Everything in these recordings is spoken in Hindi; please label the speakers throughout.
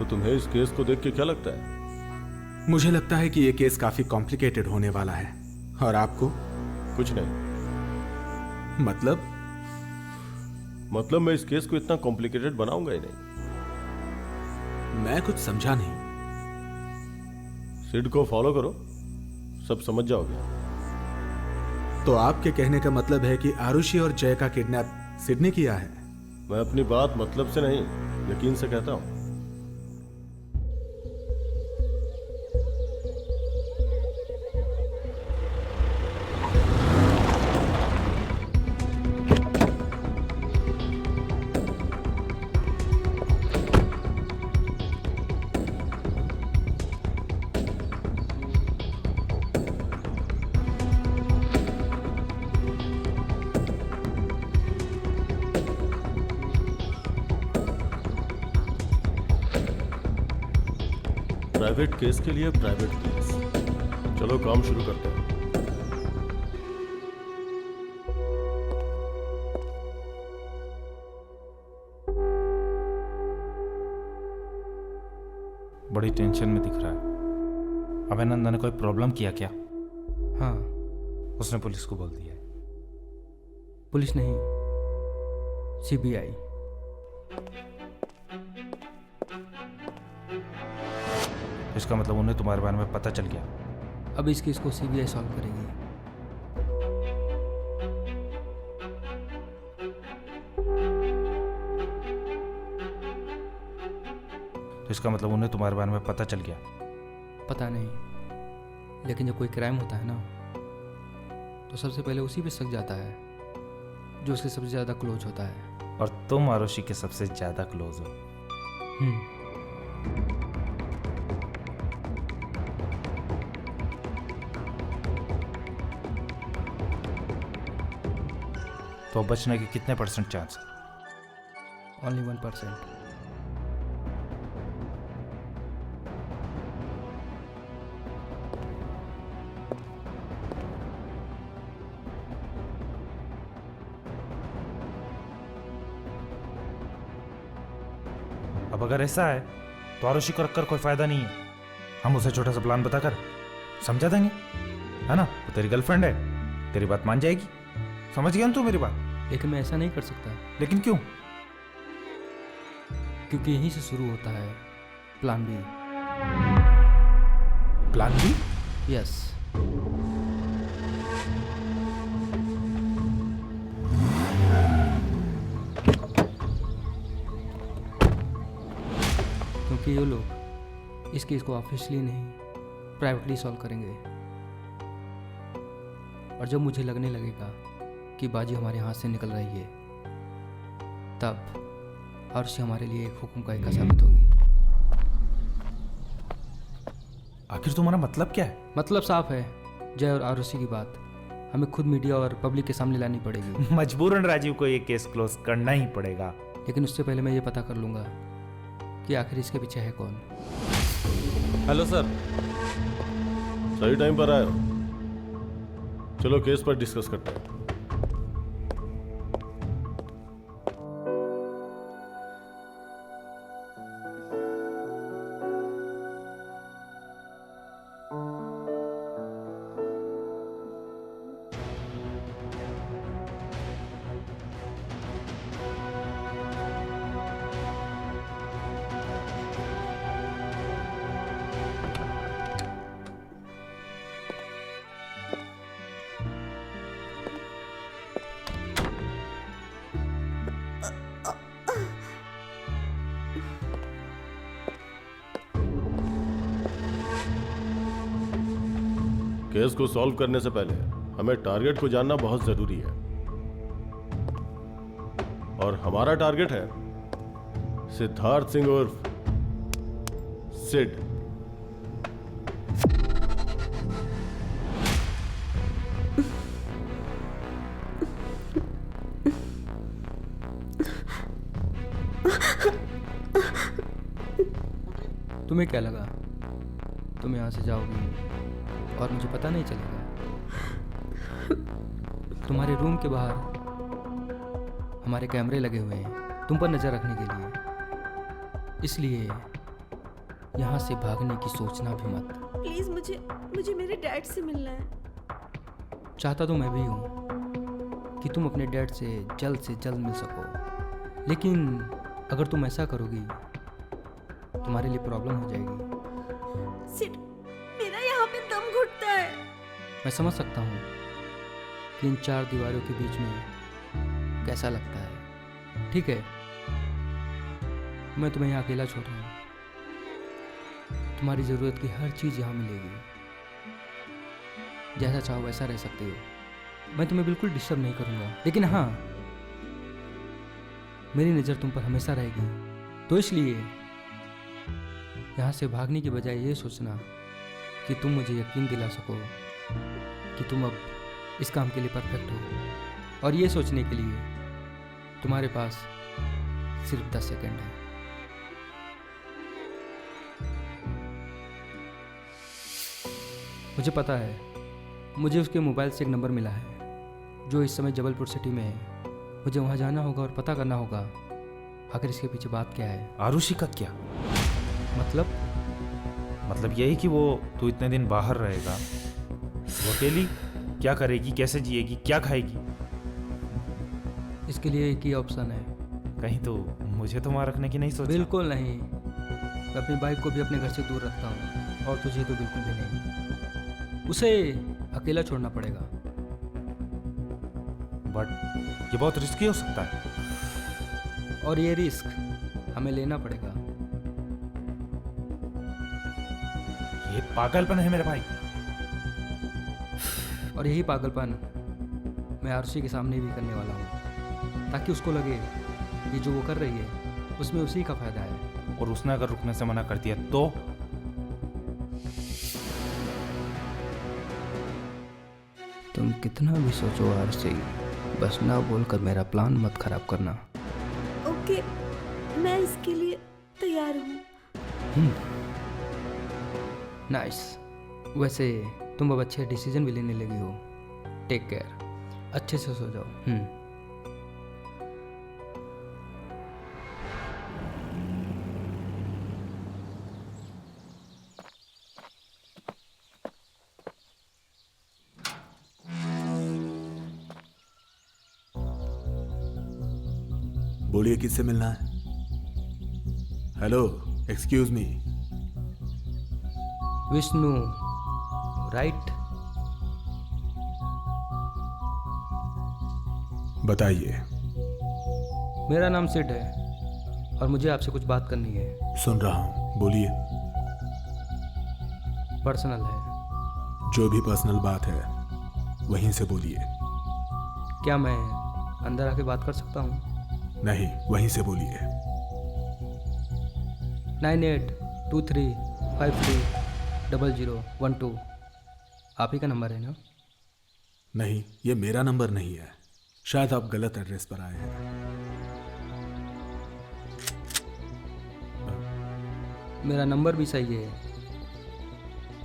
Speaker 1: तो तुम्हें इस केस को देख के क्या लगता है?
Speaker 2: मुझे लगता है कि ये केस काफी कॉम्प्लिकेटेड होने वाला है। और आपको?
Speaker 1: कुछ नहीं। मतलब मैं इस केस को इतना कॉम्प्लिकेटेड बनाऊंगा ही नहीं।
Speaker 2: मैं कुछ समझा नहीं।
Speaker 1: सिड को फॉलो करो, सब समझ जाओगे।
Speaker 2: तो आपके कहने का मतलब है कि आरुषि और जय का किडनैप सिड ने किया है?
Speaker 1: मैं अपनी बात मतलब से नहीं, यकीन से कहता हूं। प्राइवेट केस के लिए प्राइवेट केस। चलो काम शुरू करते हैं।
Speaker 3: बड़ी टेंशन में दिख रहा है। अभिनंदन ने कोई प्रॉब्लम किया क्या?
Speaker 4: हाँ।
Speaker 3: उसने पुलिस को बोल दिया है।
Speaker 4: पुलिस नहीं, सीबीआई।
Speaker 3: इसका मतलब उन्हें तुम्हारे बारे में पता चल गया।
Speaker 4: अब इस केस को सीबीआई सॉल्व करेगी।
Speaker 3: तो इसका मतलब उन्हें तुम्हारे बारे में पता चल गया।
Speaker 4: पता नहीं, लेकिन जब कोई क्राइम होता है ना, तो सबसे पहले उसी पे शक जाता है जो उसके सबसे ज़्यादा क्लोज होता है।
Speaker 3: और तुम आरुषि के सबसे ज्यादा क्लोज हो। तो बचने के कितने % चांस है?
Speaker 4: ओनली 1%।
Speaker 3: अब अगर ऐसा है तो आरुषि को रखकर कोई फायदा नहीं है। हम उसे छोटा सा प्लान बताकर समझा देंगे, है ना? वो तेरी गर्लफ्रेंड है, तेरी बात मान जाएगी। समझ गया ना तू मेरी बात?
Speaker 4: लेकिन मैं ऐसा नहीं कर सकता।
Speaker 3: लेकिन क्यों?
Speaker 4: क्योंकि यहीं से शुरू होता है plan B.
Speaker 3: Plan B?
Speaker 4: Yes. क्योंकि ये लोग इस केस को ऑफिशियली नहीं, प्राइवेटली सॉल्व करेंगे। और जब मुझे लगने लगेगा कि बाजी हमारे हाथ से निकल रही है, तब आरुषि हमारे लिए एक हुक्म का एका साबित होगी।
Speaker 3: आखिर तुम्हारा मतलब क्या है?
Speaker 4: मतलब साफ है, जय और आरुषि की बात हमें खुद मीडिया और पब्लिक के सामने लानी पड़ेगी।
Speaker 3: मजबूरन राजीव को ये केस क्लोज करना ही पड़ेगा।
Speaker 4: लेकिन उससे पहले मैं ये पता कर लूंगा कि आखिर इसके पीछे है कौन।
Speaker 5: Hello sir.
Speaker 1: सही टाइम पर आए हो। चलो केस पर डिस्कस करते हैं। केस को सॉल्व करने से पहले हमें टारगेट को जानना बहुत जरूरी है। और हमारा टारगेट है सिद्धार्थ सिंह उर्फ सिड।
Speaker 4: तुम्हें क्या लगा तुम यहाँ से जाओगी और मुझे पता नहीं चलेगा? तुम्हारे रूम के बाहर हमारे कैमरे लगे हुए हैं तुम पर नजर रखने के लिए। इसलिए यहाँ से भागने की सोचना भी मत।
Speaker 6: प्लीज मुझे मुझे मेरे डैड से मिलना है।
Speaker 4: चाहता तो मैं भी हूँ कि तुम अपने डैड से जल्द मिल सको, लेकिन अगर तुम ऐसा करोगी तुम्हारे लिए प्रॉब्लम हो जाएगी।
Speaker 6: सिड, मेरा यहाँ पे दम घुटता है।
Speaker 4: मैं समझ सकता हूँ कि इन चार दीवारों के बीच में कैसा लगता है। ठीक है, मैं तुम्हें यहाँ अकेला छोड़ रहा हूँ। तुम्हारी ज़रूरत की हर चीज़ यहाँ मिलेगी। जैसा चाहो वैसा रह सकते हो। मैं तुम्हें बिल्कुल डिस्टर्ब नहीं करूँगा, लेकिन हाँ, मेरी नज़र तुम पर हमेशा रहेगी। तो इसलिए यहाँ से भागने की बजाय ये सोचना कि तुम मुझे यकीन दिला सको कि तुम अब इस काम के लिए परफेक्ट हो, और ये सोचने के लिए तुम्हारे पास सिर्फ 10 सेकंड है। मुझे पता है, मुझे उसके मोबाइल से एक नंबर मिला है जो इस समय जबलपुर सिटी में है। मुझे वहाँ जाना होगा और पता करना होगा आखिर इसके पीछे बात क्या है।
Speaker 3: आरुषि का क्या
Speaker 4: मतलब
Speaker 3: यही कि वो तू इतने दिन बाहर रहेगा, वो अकेली क्या करेगी, कैसे जिएगी, क्या खाएगी?
Speaker 4: इसके लिए एक ही ऑप्शन है।
Speaker 3: कहीं तो मुझे तो वहाँ रखने की नहीं सोचा?
Speaker 4: बिल्कुल नहीं। मैं अपनी बाइक को भी अपने घर से दूर रखता हूँ, और तुझे तो बिल्कुल भी नहीं। उसे अकेला छोड़ना पड़ेगा।
Speaker 3: बट ये बहुत रिस्की हो सकता है।
Speaker 4: और ये रिस्क हमें लेना पड़ेगा।
Speaker 3: ये पागलपन है मेरे भाई।
Speaker 4: और यही पागलपन मैं आरुषि के सामने भी करने वाला हूँ, ताकि उसको लगे कि जो वो कर रही है उसमें उसी का फायदा है।
Speaker 3: और उसने अगर रुकने से मना कर दिया तो?
Speaker 4: तुम कितना भी सोचो आरुषि, बस ना बोलकर मेरा प्लान मत खराब करना।
Speaker 6: ओके, मैं इसके लिए तैयार हूँ।
Speaker 4: नाइस। वैसे तुम अब अच्छे डिसीजन भी लेने लगी हो। टेक केयर, अच्छे से सो जाओ।
Speaker 2: बोलिए, किससे मिलना है? Hello, excuse me.
Speaker 4: Vishnu, right?
Speaker 2: बताइए।
Speaker 4: मेरा नाम सिड है और मुझे आपसे कुछ बात करनी है।
Speaker 2: सुन रहा हूँ, बोलिए।
Speaker 4: पर्सनल है।
Speaker 2: जो भी पर्सनल बात है वहीं से बोलिए।
Speaker 4: क्या मैं अंदर आके बात कर सकता हूँ?
Speaker 2: नहीं, वहीं से बोलिए।
Speaker 4: 9823530012 आप ही का नंबर है ना?
Speaker 2: नहीं, ये मेरा नंबर नहीं है। शायद आप गलत एड्रेस पर आए हैं।
Speaker 4: मेरा नंबर भी सही है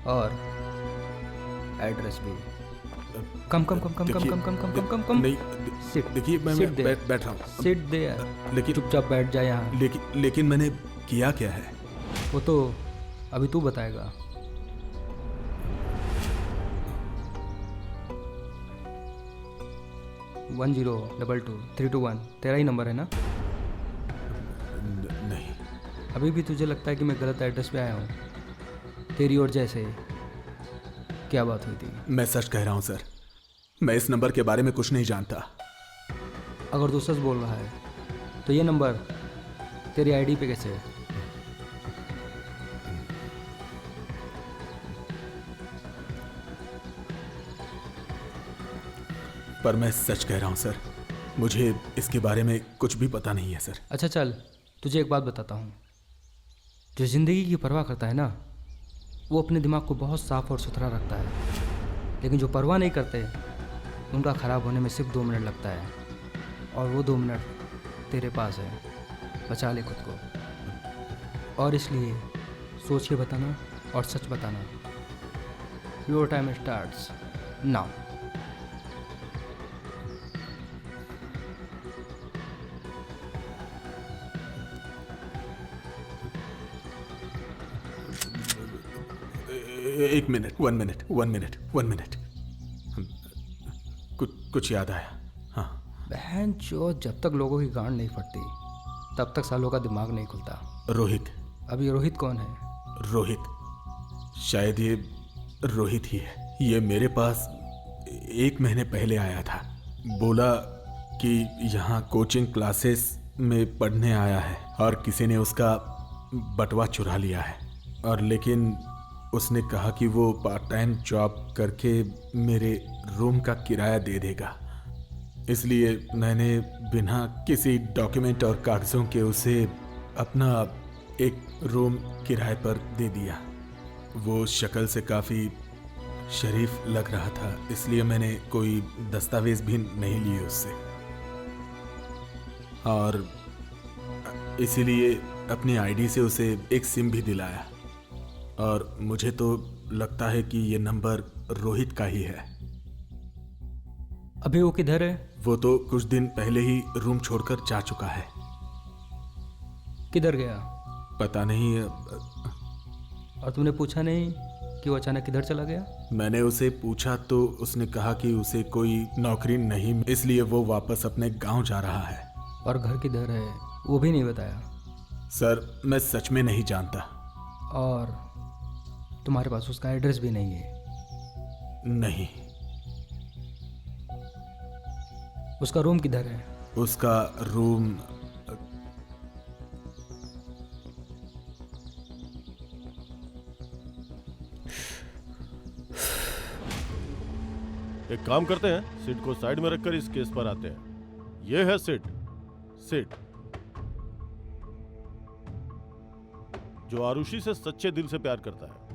Speaker 4: और एड्रेस भी। कम कम कम कम कम
Speaker 2: देखिए-
Speaker 4: कम कम कम कम कम कम
Speaker 2: नहीं,
Speaker 4: Sit.
Speaker 2: देखिए, मैं
Speaker 4: Sit there.
Speaker 2: बैठ रहा हूँ।
Speaker 4: सिट दे यार,
Speaker 2: लेकिन
Speaker 4: चुपचाप बैठ जा यहाँ।
Speaker 2: लेकिन मैंने किया क्या है?
Speaker 4: वो तो अभी तू बताएगा। वन 0222321 तेरा ही नंबर है ना?
Speaker 2: नहीं,
Speaker 4: अभी भी तुझे लगता है कि मैं गलत एड्रेस पे आया हूँ? तेरी और जैसे क्या बात हुई थी?
Speaker 2: मैं सच कह रहा हूँ सर। मैं इस नंबर के बारे में कुछ नहीं जानता।
Speaker 4: अगर तू सच बोल रहा है तो ये नंबर तेरी आईडी पे कैसे है?
Speaker 2: पर मैं सच कह रहा हूँ सर, मुझे इसके बारे में कुछ भी पता नहीं है सर।
Speaker 4: अच्छा चल, तुझे एक बात बताता हूँ। जो ज़िंदगी की परवाह करता है ना, वो अपने दिमाग को बहुत साफ और सुथरा रखता है। लेकिन जो परवाह नहीं करते, उनका ख़राब होने में सिर्फ 2 मिनट लगता है, और वो 2 मिनट तेरे पास है। बचा ले खुद को। और इसलिए सोच के बताना और सच बताना। Your time starts now.
Speaker 2: एक मिनट, 1 मिनट। कुछ याद आया। हाँ,
Speaker 4: बहन जो जब तक लोगों की गांड नहीं फटती तब तक सालों का दिमाग नहीं खुलता।
Speaker 2: रोहित।
Speaker 4: अब ये रोहित कौन है?
Speaker 2: रोहित, शायद ये रोहित ही है। ये मेरे पास 1 महीने पहले आया था। बोला कि यहाँ कोचिंग क्लासेस में पढ़ने आया है और किसी ने उसका बटुआ चुरा लिया है। और लेकिन उसने कहा कि वो पार्ट टाइम जॉब करके मेरे रूम का किराया दे देगा। इसलिए मैंने बिना किसी डॉक्यूमेंट और कागज़ों के उसे अपना एक रूम किराए पर दे दिया। वो शक्ल से काफ़ी शरीफ लग रहा था, इसलिए मैंने कोई दस्तावेज भी नहीं लिए उससे, और इसीलिए अपनी आईडी से उसे एक सिम भी दिलाया। और मुझे तो लगता है कि ये नंबर रोहित का ही है।
Speaker 4: अभी वो किधर है?
Speaker 2: वो तो कुछ दिन पहले ही रूम छोड़कर जा चुका है।
Speaker 4: किधर गया?
Speaker 2: पता नहीं।
Speaker 4: और तुमने पूछा नहीं कि वो अचानक किधर चला गया?
Speaker 2: मैंने उसे पूछा तो उसने कहा कि उसे कोई नौकरी नहीं, इसलिए वो वापस अपने गांव जा रहा है।
Speaker 4: और घर किधर है वो भी नहीं बताया?
Speaker 2: सर, मैं सच में नहीं जानता।
Speaker 4: और तुम्हारे पास उसका एड्रेस भी नहीं है?
Speaker 2: नहीं।
Speaker 4: उसका रूम किधर है?
Speaker 2: उसका रूम
Speaker 1: एक काम करते हैं, सिड को साइड में रखकर इस केस पर आते हैं। ये है सिड जो आरुषि से सच्चे दिल से प्यार करता है।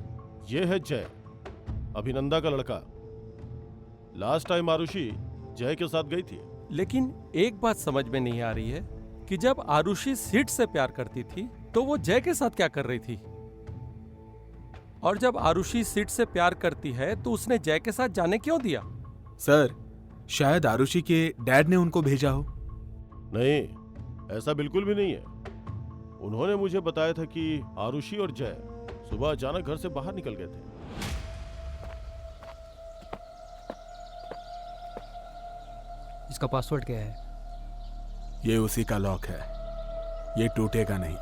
Speaker 1: ये है जय, अभिनंदा का लड़का। लास्ट टाइम आरुषि जय के साथ गई थी।
Speaker 5: लेकिन एक बात समझ में नहीं आ रही है कि जब आरुषि सिड से प्यार करती थी तो वो जय के साथ क्या कर रही थी, और जब आरुषि सिड से प्यार करती है तो उसने जय के साथ जाने क्यों दिया?
Speaker 2: सर, शायद आरुषि के डैड ने उनको भेजा हो।
Speaker 1: नहीं, ऐसा बिल्कुल भी नहीं है। उन्होंने मुझे बताया था कि आरुषि और जय सुबह अचानक घर से बाहर निकल गए थे।
Speaker 4: इसका पासवर्ड क्या है?
Speaker 2: ये उसी का लॉक है, ये टूटेगा नहीं।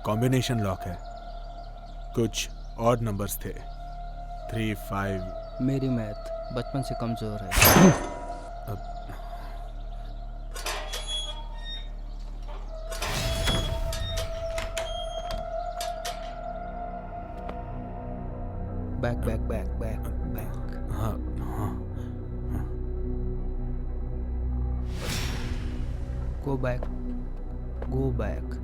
Speaker 2: कॉम्बिनेशन लॉक है, कुछ ऑड नंबर्स थे, 3, 5।
Speaker 4: मेरी मैथ बचपन से कमजोर है। Back back back back back.
Speaker 2: हाँ हाँ।
Speaker 4: Go back go back.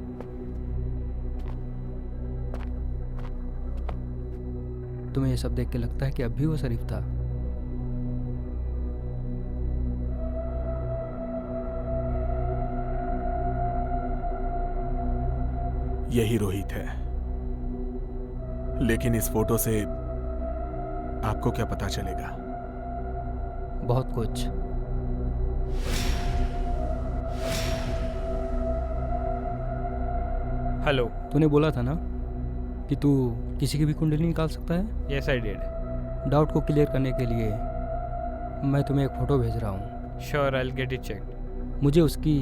Speaker 4: तुम्हें ये सब देख के लगता है कि अब भी वो शरीफ था?
Speaker 2: यही रोहित है। लेकिन इस फोटो से आपको क्या पता चलेगा?
Speaker 4: बहुत कुछ।
Speaker 7: हेलो।
Speaker 4: तूने बोला था ना कि तू किसी की भी कुंडली निकाल सकता है?
Speaker 7: Yes I did.
Speaker 4: डाउट को क्लियर करने के लिए मैं तुम्हें एक फ़ोटो भेज रहा हूँ।
Speaker 7: Sure, I will get it checked.
Speaker 4: मुझे उसकी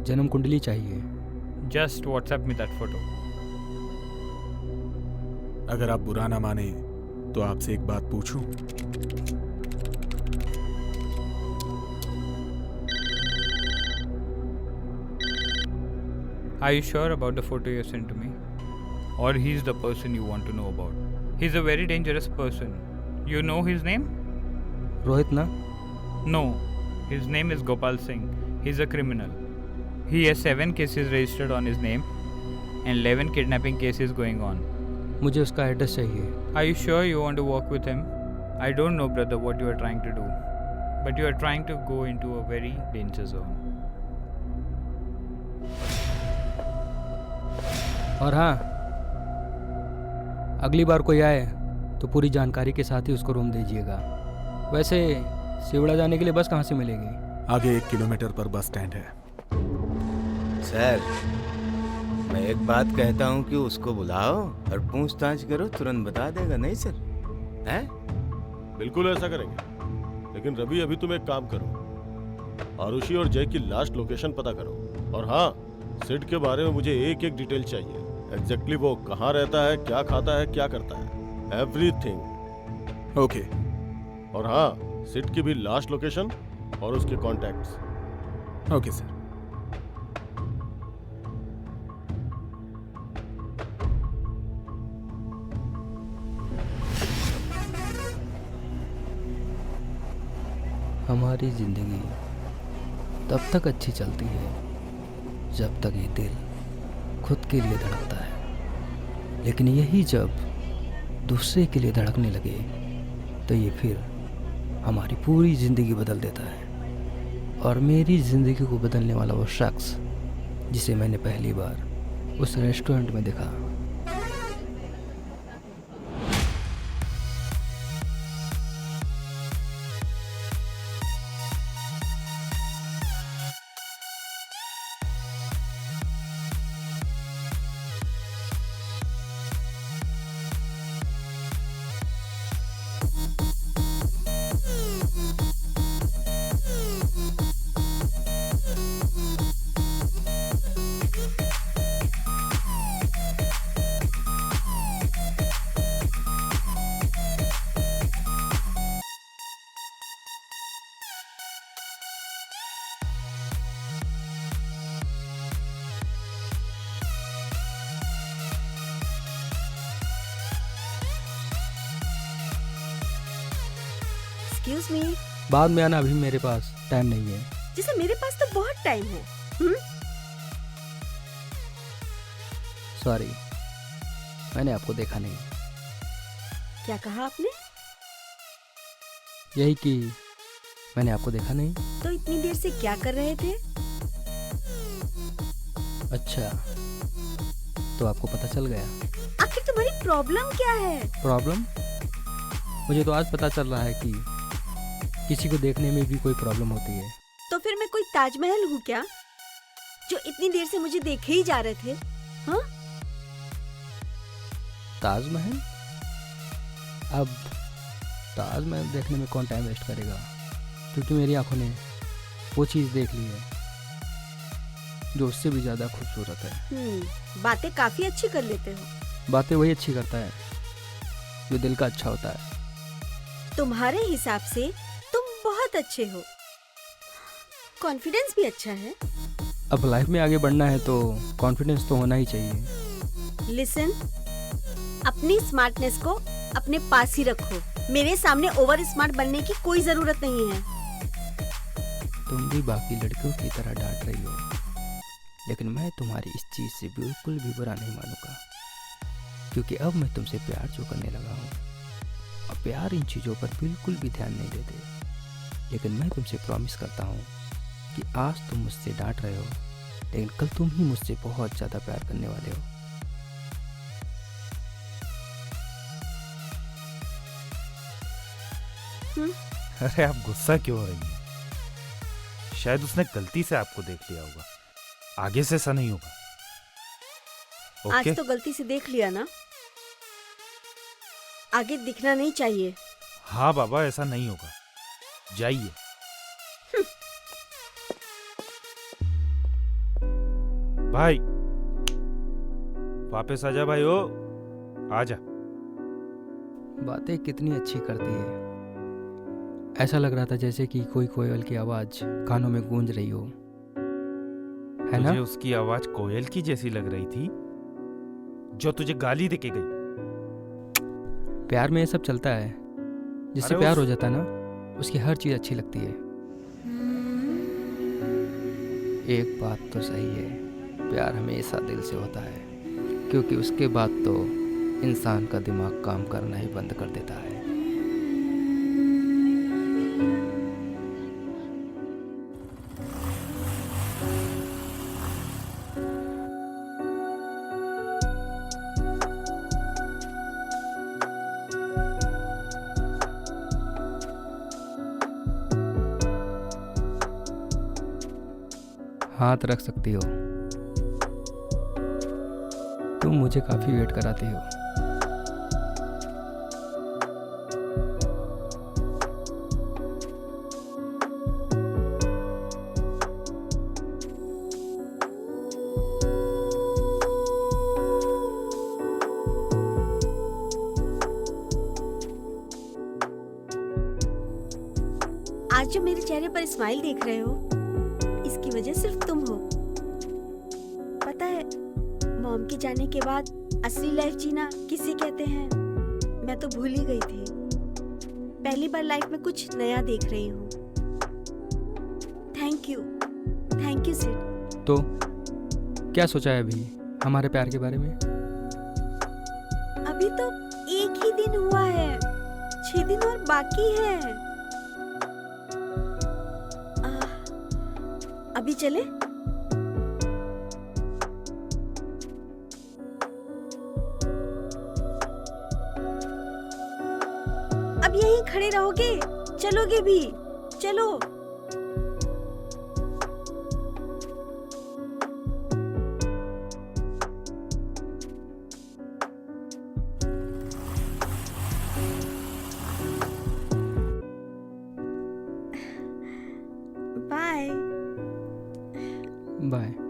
Speaker 4: जन्म कुंडली चाहिए।
Speaker 7: Just WhatsApp me that photo.
Speaker 2: अगर आप बुरा ना माने तो आपसे एक बात पूछूं?
Speaker 7: Are you sure about the photo you sent to me? Or he's the person you want to know about? He's a very dangerous person. You know his name?
Speaker 4: Rohit ना?
Speaker 7: No. His name is Gopal Singh. He's a criminal. He has 7 cases registered on his name and 11 kidnapping cases going on.
Speaker 4: मुझे उसका एड्रेस चाहिए।
Speaker 7: Are you sure you want to work with him? I don't know, brother, what you are trying to do. But you are trying to go into a very danger zone.
Speaker 4: और हाँ, अगली बार कोई आए तो पूरी जानकारी के साथ ही उसको रूम दीजिएगा। वैसे सिवड़ा जाने के लिए बस कहाँ से मिलेगी?
Speaker 2: आगे 1 किलोमीटर पर बस स्टैंड है।
Speaker 8: सर, मैं एक बात कहता हूँ कि उसको बुलाओ और पूछताछ करो, तुरंत बता देगा। नहीं सर? हैं?
Speaker 1: बिल्कुल ऐसा करेंगे। लेकिन रवि, अभी तुम एक काम करो, आरुषि और जय की लास्ट लोकेशन पता करो। और हाँ, सिड के बारे में मुझे एक एक डिटेल चाहिए। एग्जैक्टली वो कहाँ रहता है, क्या खाता है, क्या करता है, एवरीथिंग।
Speaker 2: ओके।
Speaker 1: और हाँ, सिड की भी लास्ट लोकेशन और उसके कॉन्टैक्ट्स।
Speaker 2: Okay sir.
Speaker 4: हमारी जिंदगी तब तक अच्छी चलती है जब तक ये दिल खुद के लिए धड़कता है, लेकिन यही जब दूसरे के लिए धड़कने लगे तो ये फिर हमारी पूरी ज़िंदगी बदल देता है। और मेरी ज़िंदगी को बदलने वाला वो शख्स जिसे मैंने पहली बार उस रेस्टोरेंट में देखा,
Speaker 6: एक्सक्यूज मी।
Speaker 4: बाद में आना, अभी मेरे पास टाइम नहीं है।
Speaker 6: जैसे मेरे पास तो बहुत टाइम है।
Speaker 4: सॉरी, मैंने आपको देखा नहीं।
Speaker 6: क्या कहा आपने?
Speaker 4: यही कि मैंने आपको देखा नहीं।
Speaker 6: तो इतनी देर से क्या कर रहे थे?
Speaker 4: अच्छा, तो आपको पता चल गया।
Speaker 6: आखिर तुम्हारी प्रॉब्लम क्या है?
Speaker 4: प्रॉब्लम? मुझे तो आज पता चल रहा है कि किसी को देखने में भी कोई प्रॉब्लम होती है।
Speaker 6: तो फिर मैं कोई ताजमहल हूँ क्या, जो इतनी देर से मुझे देखे ही जा रहे थे? हाँ?
Speaker 4: ताजमहल? अब ताजमहल देखने में कौन टाइम वेस्ट करेगा, क्योंकि मेरी आंखों ने वो चीज़ देख ली है जो उससे भी ज़्यादा खूबसूरत है।
Speaker 6: बातें काफी अच्छी कर लेते हो।
Speaker 4: बातें वही अच्छी करता है जो दिल का अच्छा होता है।
Speaker 6: तुम्हारे हिसाब से तुम बहुत अच्छे हो, कॉन्फिडेंस भी अच्छा है।
Speaker 4: अब लाइफ में आगे बढ़ना है तो कॉन्फिडेंस तो होना ही चाहिए।
Speaker 6: लिसन, अपनी स्मार्टनेस को अपने पास ही रखो। मेरे सामने ओवर स्मार्ट बनने की कोई जरूरत नहीं है।
Speaker 4: तुम भी बाकी लड़कियों की तरह डांट रही हो, लेकिन मैं तुम्हारी इस चीज़ से बिल्कुल भी बुरा नहीं मानूंगा, क्योंकि अब मैं तुमसे प्यार जो करने लगा हूँ, और प्यार इन चीज़ों पर बिल्कुल भी ध्यान नहीं देते। लेकिन मैं तुमसे प्रॉमिस करता हूँ कि आज तुम मुझसे डांट रहे हो, लेकिन कल तुम ही मुझसे बहुत ज़्यादा प्यार करने वाले हो।
Speaker 3: अरे आप गुस्सा क्यों हो रही हैं? शायद उसने गलती से आपको देख लिया होगा, आगे से ऐसा नहीं होगा। ओके?
Speaker 6: आज तो गलती से देख लिया ना, आगे दिखना नहीं चाहिए।
Speaker 3: हाँ बाबा, ऐसा नहीं होगा, जाइए। भाई वापस आजा भाई, ओ आजा।
Speaker 4: बातें कितनी अच्छी करती है। ऐसा लग रहा था जैसे कि कोई कोयल की आवाज़ कानों में गूंज रही हो, है ना?
Speaker 3: तुझे उसकी आवाज कोयल की जैसी लग रही थी जो तुझे गाली देके गई।
Speaker 4: प्यार में ये सब चलता है। जिससे
Speaker 3: अरे
Speaker 4: प्यार
Speaker 3: उस-
Speaker 4: हो जाता है ना, उसकी हर चीज़ अच्छी लगती है। एक बात तो सही है, प्यार हमेशा दिल से होता है, क्योंकि उसके बाद तो इंसान का दिमाग काम करना ही बंद कर देता है। हाथ रख सकती हो। तुम मुझे काफ़ी वेट कराती हो।
Speaker 6: आज जो मेरे चेहरे पर स्माइल देख रहे हो, इसकी वजह सिर्फ तुम हो। पता है, मॉम के जाने के बाद असली लाइफ जीना किसे कहते हैं, मैं तो भूल ही गई थी। पहली बार लाइफ में कुछ नया देख रही हूँ। Thank you Sid.
Speaker 4: तो क्या सोचा है अभी हमारे प्यार के बारे में?
Speaker 6: अभी तो एक ही दिन हुआ है, 6 दिन और बाकी है। अभी चले? अब यहीं खड़े रहोगे? चलोगे भी? चलो। बाय।
Speaker 4: बाय।